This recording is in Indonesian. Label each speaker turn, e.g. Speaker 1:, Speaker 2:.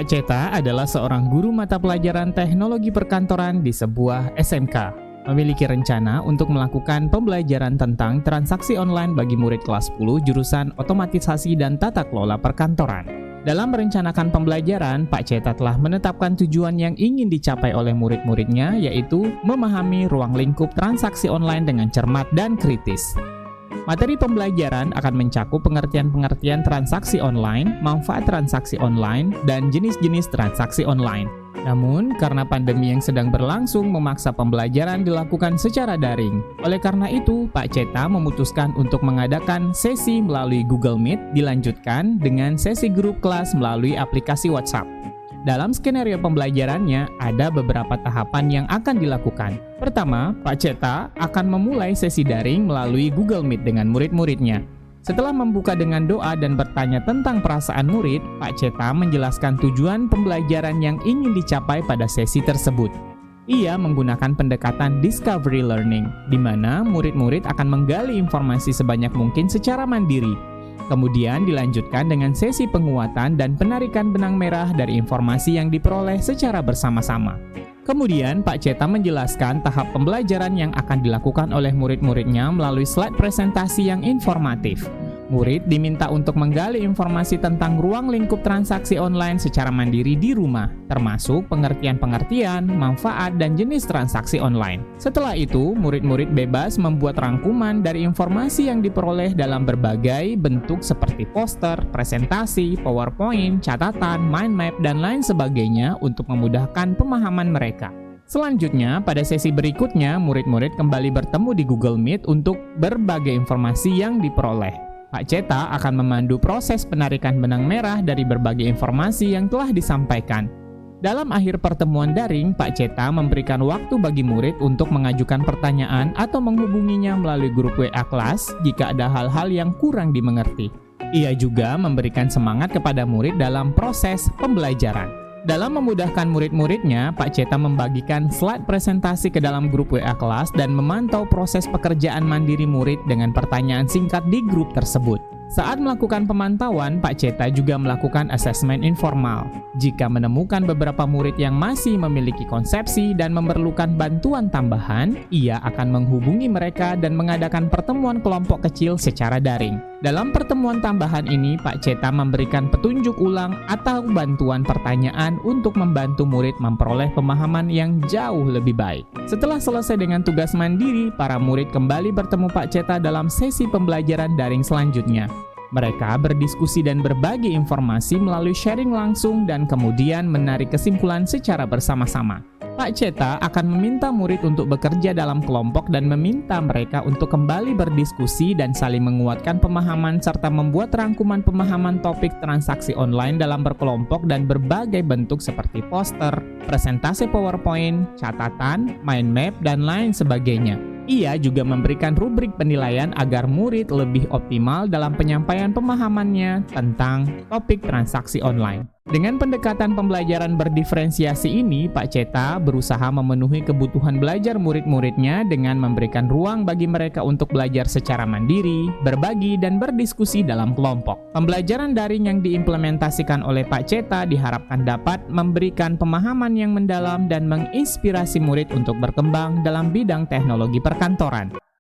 Speaker 1: Pak Ceta adalah seorang guru mata pelajaran teknologi perkantoran di sebuah SMK. Memiliki rencana untuk melakukan pembelajaran tentang transaksi online bagi murid kelas 10 jurusan otomatisasi dan tata kelola perkantoran. Dalam merencanakan pembelajaran, Pak Ceta telah menetapkan tujuan yang ingin dicapai oleh murid-muridnya, yaitu memahami ruang lingkup transaksi online dengan cermat dan kritis. Materi pembelajaran akan mencakup pengertian-pengertian transaksi online, manfaat transaksi online, dan jenis-jenis transaksi online. Namun, karena pandemi yang sedang berlangsung memaksa pembelajaran dilakukan secara daring. Oleh karena itu, Pak Ceta memutuskan untuk mengadakan sesi melalui Google Meet dilanjutkan dengan sesi grup kelas melalui aplikasi WhatsApp. Dalam skenario pembelajarannya, ada beberapa tahapan yang akan dilakukan. Pertama, Pak Ceta akan memulai sesi daring melalui Google Meet dengan murid-muridnya. Setelah membuka dengan doa dan bertanya tentang perasaan murid, Pak Ceta menjelaskan tujuan pembelajaran yang ingin dicapai pada sesi tersebut. Ia menggunakan pendekatan discovery learning, di mana murid-murid akan menggali informasi sebanyak mungkin secara mandiri. Kemudian dilanjutkan dengan sesi penguatan dan penarikan benang merah dari informasi yang diperoleh secara bersama-sama. Kemudian Pak Ceta menjelaskan tahap pembelajaran yang akan dilakukan oleh murid-muridnya melalui slide presentasi yang informatif. Murid diminta untuk menggali informasi tentang ruang lingkup transaksi online secara mandiri di rumah, termasuk pengertian-pengertian, manfaat, dan jenis transaksi online. Setelah itu, murid-murid bebas membuat rangkuman dari informasi yang diperoleh dalam berbagai bentuk seperti poster, presentasi, PowerPoint, catatan, mind map, dan lain sebagainya untuk memudahkan pemahaman mereka. Selanjutnya, pada sesi berikutnya, murid-murid kembali bertemu di Google Meet untuk berbagai informasi yang diperoleh. Pak Ceta akan memandu proses penarikan benang merah dari berbagai informasi yang telah disampaikan. Dalam akhir pertemuan daring, Pak Ceta memberikan waktu bagi murid untuk mengajukan pertanyaan atau menghubunginya melalui grup WA kelas jika ada hal-hal yang kurang dimengerti. Ia juga memberikan semangat kepada murid dalam proses pembelajaran. Dalam memudahkan murid-muridnya, Pak Ceta membagikan slide presentasi ke dalam grup WA kelas dan memantau proses pekerjaan mandiri murid dengan pertanyaan singkat di grup tersebut. Saat melakukan pemantauan, Pak Ceta juga melakukan asesmen informal. Jika menemukan beberapa murid yang masih memiliki konsepsi dan memerlukan bantuan tambahan, ia akan menghubungi mereka dan mengadakan pertemuan kelompok kecil secara daring. Dalam pertemuan tambahan ini, Pak Ceta memberikan petunjuk ulang atau bantuan pertanyaan untuk membantu murid memperoleh pemahaman yang jauh lebih baik. Setelah selesai dengan tugas mandiri, para murid kembali bertemu Pak Ceta dalam sesi pembelajaran daring selanjutnya. Mereka berdiskusi dan berbagi informasi melalui sharing langsung dan kemudian menarik kesimpulan secara bersama-sama. Pak Ceta akan meminta murid untuk bekerja dalam kelompok dan meminta mereka untuk kembali berdiskusi dan saling menguatkan pemahaman serta membuat rangkuman pemahaman topik transaksi online dalam berkelompok dan berbagai bentuk seperti poster, presentasi PowerPoint, catatan, mind map, dan lain sebagainya. Ia juga memberikan rubrik penilaian agar murid lebih optimal dalam penyampaian pemahamannya tentang topik transaksi online. Dengan pendekatan pembelajaran berdiferensiasi ini, Pak Ceta berusaha memenuhi kebutuhan belajar murid-muridnya dengan memberikan ruang bagi mereka untuk belajar secara mandiri, berbagi, dan berdiskusi dalam kelompok. Pembelajaran daring yang diimplementasikan oleh Pak Ceta diharapkan dapat memberikan pemahaman yang mendalam dan menginspirasi murid untuk berkembang dalam bidang teknologi perkantoran.